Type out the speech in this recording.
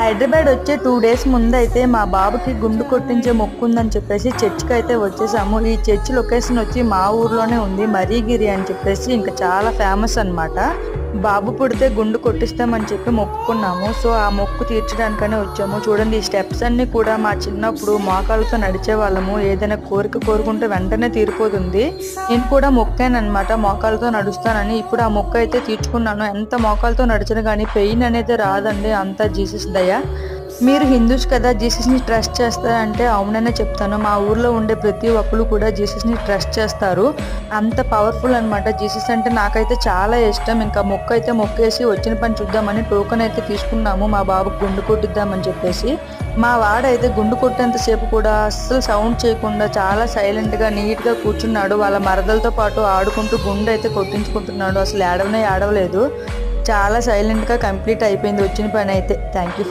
హైదరాబాద్ వచ్చే 2 డేస్ ముందైతే మా బాబుకి గుండు కొట్టించే మొక్కు ఉందని చెప్పేసి చర్చికి అయితే వచ్చేసాము. ఈ చర్చ్ లొకేషన్ వచ్చి మా ఊర్లోనే ఉంది, మరీగిరి అని చెప్పేసి. ఇంకా చాలా ఫేమస్ అన్నమాట. బాబు పుడితే గుండు కొట్టిస్తామని చెప్పి మొక్కుకున్నాము. సో ఆ మొక్కు తీర్చడానికనే వచ్చాము. చూడండి, ఈ స్టెప్స్ అన్ని కూడా మా చిన్నప్పుడు మోకాళ్ళతో నడిచే వాళ్ళము. ఏదైనా కోరిక కోరుకుంటే వెంటనే తీరిపోతుంది. నేను కూడా మొక్కానన్నమాట, మోకాళ్ళతో నడుస్తానని. ఇప్పుడు ఆ మొక్కు అయితే తీర్చుకున్నాను. ఎంత మోకాళ్ళతో నడిచినా కానీ పెయిన్ అనేది రాదండి, అంతా జీసస్ దయ. మీరు హిందూస్ కదా, జీసస్ని ట్రస్ట్ చేస్తారంటే అవుననే చెప్తాను. మా ఊర్లో ఉండే ప్రతి ఒక్కరు కూడా జీసస్ని ట్రస్ట్ చేస్తారు. అంత పవర్ఫుల్ అనమాట జీసస్ అంటే. నాకైతే చాలా ఇష్టం. ఇంకా మొక్కు అయితే మొక్కేసి వచ్చిన పని చూద్దామని టోకెన్ అయితే తీసుకున్నాము, మా బాబుకు గుండు కొట్టిద్దామని చెప్పేసి. మా వాడైతే గుండు కొట్టేంతసేపు కూడా అస్సలు సౌండ్ చేయకుండా చాలా సైలెంట్గా నీట్గా కూర్చున్నాడు. వాళ్ళ మరదలతో పాటు ఆడుకుంటూ గుండు అయితే కొట్టించుకుంటున్నాడు. అసలు ఏడవనే ఏడవలేదు. చాలా సైలెంట్గా కంప్లీట్ అయిపోయింది వచ్చిన పని అయితే. Thank you.